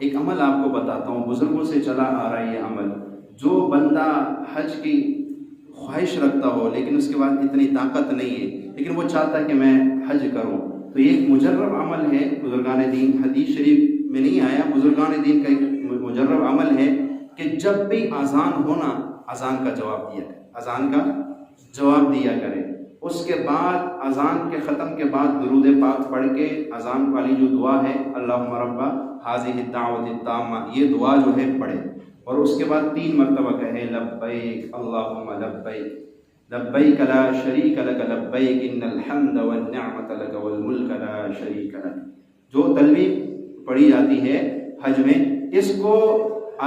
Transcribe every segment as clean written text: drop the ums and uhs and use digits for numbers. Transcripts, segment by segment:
ایک عمل آپ کو بتاتا ہوں، بزرگوں سے چلا آ رہا ہے یہ عمل. جو بندہ حج کی خواہش رکھتا ہو لیکن اس کے بعد اتنی طاقت نہیں ہے لیکن وہ چاہتا ہے کہ میں حج کروں، تو یہ ایک مجرب عمل ہے بزرگان دین، حدیث شریف میں نہیں آیا، بزرگان دین کا ایک مجرب عمل ہے کہ جب بھی اذان ہونا اذان کا جواب دیا کرے، اذان کا جواب دیا کرے. اس کے بعد اذان کے ختم کے بعد درود پاک پڑھ کے اذان والی جو دعا ہے اللہم رب ھذہ الدعوۃ التامہ، یہ دعا جو ہے پڑھے، اور اس کے بعد 3 مرتبہ کہے لبیک اللہم لبیک لبیک لا شریک لک لبیک ان الحمد والنعمۃ لک والملک لا شریک لک. جو تلبیہ پڑھی جاتی ہے حج میں، اس کو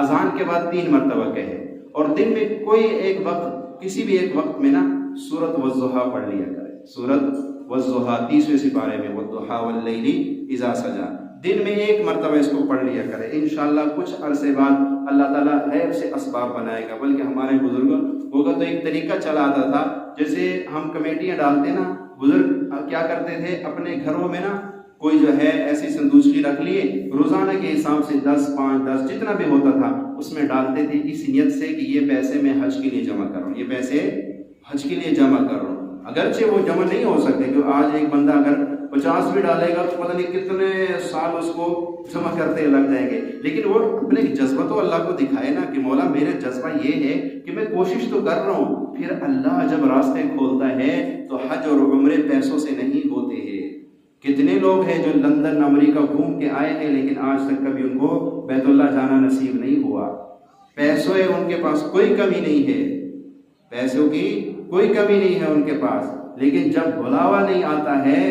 اذان کے بعد 3 مرتبہ کہے، اور دن میں کوئی ایک وقت، کسی بھی ایک وقت میں نا سورۃ والضحیٰ پڑھ لیا کرے. سورۃ والضحیٰ 30ویں سپارے میں، والضحیٰ واللیل اذا سجا، دن میں 1 مرتبہ اس کو پڑھ لیا کرے. انشاءاللہ کچھ عرصے بعد اللہ تعالیٰ غیب سے اسباب بنائے گا. بلکہ ہمارے بزرگوں کا تو ایک طریقہ چلا آتا تھا، جیسے ہم کمیٹیاں ڈالتے نا، بزرگ کیا کرتے تھے اپنے گھروں میں نا کوئی جو ہے ایسی صندوقچی رکھ لیے، روزانہ کے حساب سے 10 5 10 جتنا بھی ہوتا تھا اس میں ڈالتے تھے، اس نیت سے کہ یہ پیسے میں حج کے لیے جمع کر رہا ہوں، یہ پیسے حج کے لیے جمع کر رہا ہوں. اگرچہ وہ جمع نہیں ہو سکتے، کہ آج ایک بندہ اگر 50 بھی ڈالے گا تو پتہ نہیں کتنے سال اس کو جمع کرتے لگ جائیں گے، لیکن وہ اپنے جذبہ تو اللہ کو دکھائے نا کہ مولا میرا جذبہ یہ ہے کہ میں کوشش تو کر رہا ہوں. پھر اللہ جب راستے کھولتا ہے تو حج اور عمرے پیسوں سے نہیں ہوتے ہیں. کتنے لوگ ہیں جو لندن امریکہ گھوم کے آئے ہیں لیکن آج تک کبھی ان کو بیت اللہ جانا نصیب نہیں ہوا. پیسوں ہے ان کے پاس کوئی کمی نہیں ہے، پیسوں کی کوئی کمی نہیں ہے ان کے پاس، لیکن جب بلاوا نہیں آتا ہے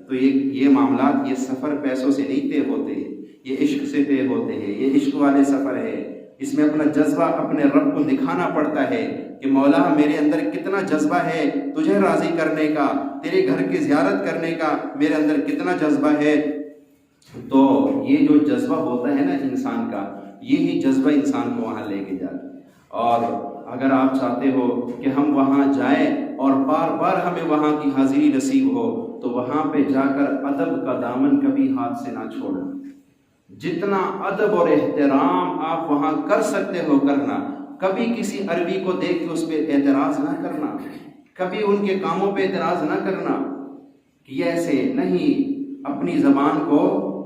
تو یہ معاملات، یہ سفر پیسوں سے نہیں طے ہوتے ہیں، یہ عشق سے طے ہوتے ہیں. یہ عشق والے سفر ہے، اس میں اپنا جذبہ اپنے رب کو دکھانا پڑتا ہے کہ مولا میرے اندر کتنا جذبہ ہے تجھے راضی کرنے کا، تیرے گھر کی زیارت کرنے کا میرے اندر کتنا جذبہ ہے. تو یہ جو جذبہ ہوتا ہے نا انسان کا، یہی جذبہ انسان کو وہاں لے کے جاتا ہے. اور اگر آپ چاہتے ہو کہ ہم وہاں جائیں اور بار بار ہمیں وہاں کی حاضری نصیب ہو، تو وہاں پہ جا کر ادب کا دامن کبھی ہاتھ سے نہ چھوڑنا. جتنا ادب اور احترام آپ وہاں کر سکتے ہو کرنا. کبھی کسی عربی کو دیکھ کے اس پہ اعتراض نہ کرنا، کبھی ان کے کاموں پہ اعتراض نہ کرنا کہ یہ ایسے نہیں. اپنی زبان کو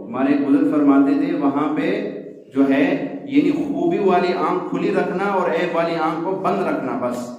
ہمارے بزرگ فرماتے تھے وہاں پہ جو ہے یعنی خوبی والی آنکھ کھلی رکھنا اور عیب والی آنکھ کو بند رکھنا. بس